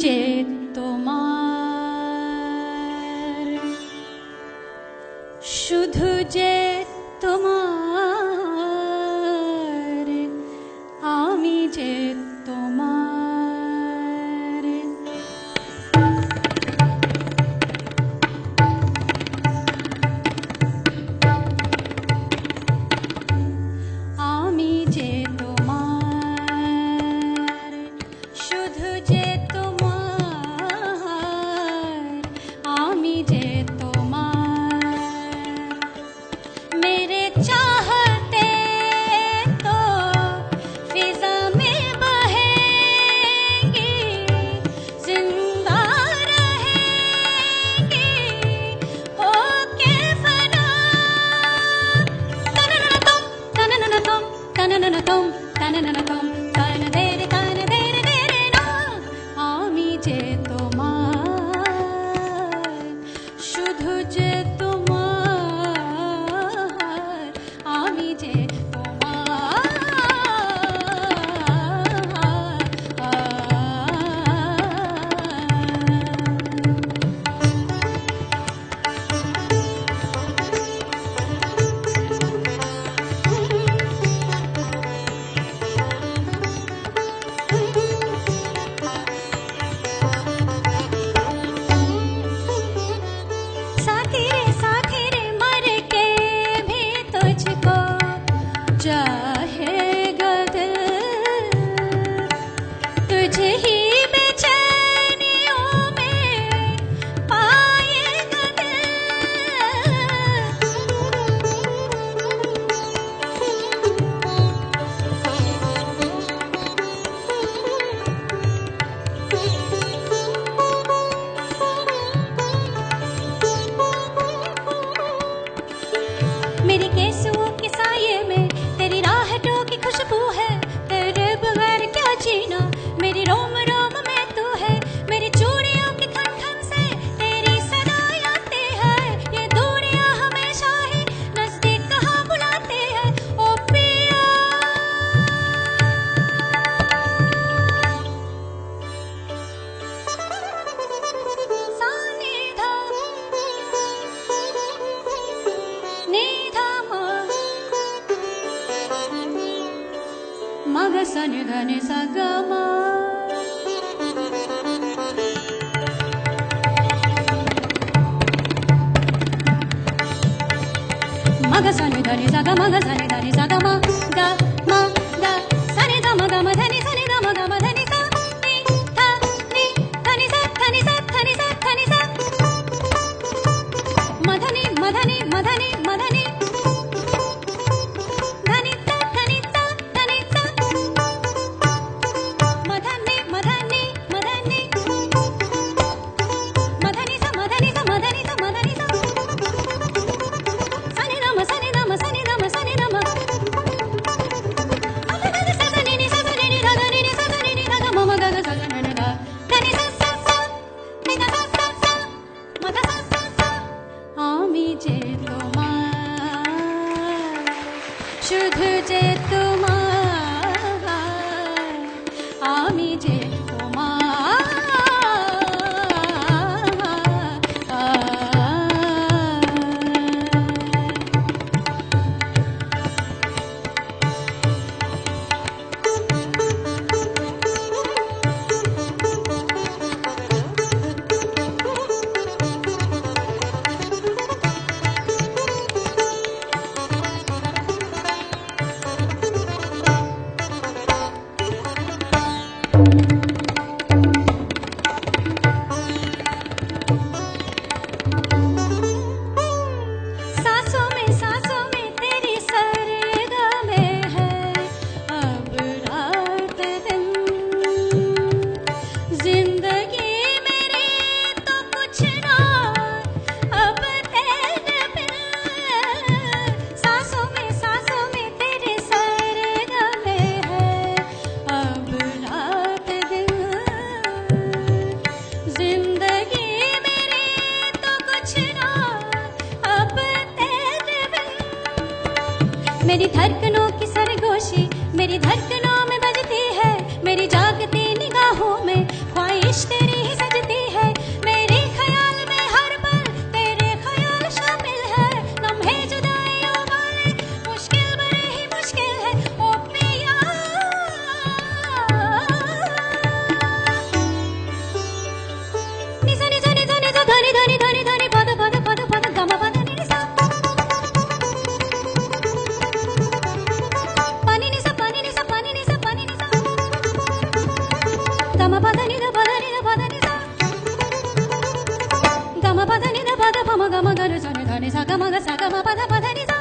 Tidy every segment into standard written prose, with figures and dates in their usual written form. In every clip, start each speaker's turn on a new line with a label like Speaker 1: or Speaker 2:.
Speaker 1: যে তোমার, শুধু যে তোমার, আমি যে তোমার। আমি যে তোমার, শুধু যে তোমার, আমি যে তোমার। मेरे चाहते तो फिजा में बहेंगी, जिंदा रहेंगी होके फना। तननन तुम, तननन तुम, तननन तुम, तननन तुम, तन देरे ना। आमी जे তোমার, শুধু যে তোমার, আমি যে साथी रे मर के भी तुझको चाहेगा दिल, तुझे ही बेचैनियों में पाएगा दिल। मेरी केसुओं के साये में तेरी राहतों की खुशबू है, तेरे बगैर क्या जीना। मेरी रोम रोम में तू है, मेरी चूड़ियों की खन खन से तेरी सदाएं आती है। ये दूरियां हमेशा ही नजदीक कहाँ बुलाते हैं। ओ पिया सानी धा निधा मग सन धन सगमा। मग सन धनि सग मग सनि धनि सगम ग म ग सनि ध म ग म धनि सनि ध म ग म धनि सा नि ध नि धनि सा धनि सा धनि सा धनि सा मधनि मधनि मधनि मधनि धनि ता धनि ता धनि ता मधनि मधनि मधनि मधनि सा मधनि सा मधनि सा मधनि सा सनि ध म सनि ध म सनि ध म सनि ध म अधनि सा सनि नि सा सनि नि ध नि नि सा सनि नि ध ग म म ग ग स ग न न ग धनि सा सा सा नि ध सा सा सा म ध सा सा सा। आमी जे তোমার, শুধু যে তোমার, আমি যে सांसों में तेरी सरगमें है अब रात दिन। जिंदगी मेरी तो कुछ ना अब तेरे बिन। सांसों में तेरी सरगमें है अब रात दिन। जिंदगी मेरी तो कुछ ना अब तेरे बिन। मेरी धड़कनों की सरगोशी मेरी धड़कनों में बजती है, मेरी जागती निगाहों में ख्वाहिश तेरी pada ni da pada pa ma ga ma ga re sa ni da ni sa ga ma pada ni sa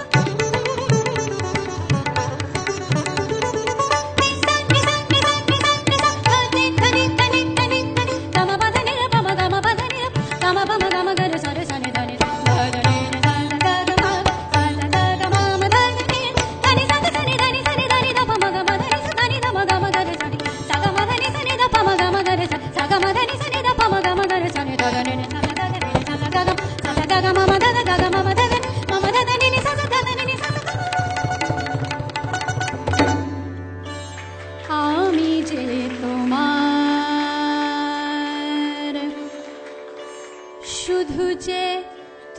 Speaker 1: আমি যে তোমার শুধু যে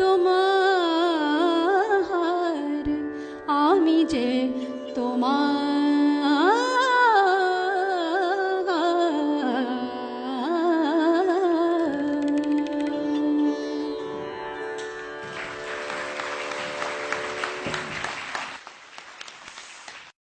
Speaker 1: তোমার আমি যে তোমার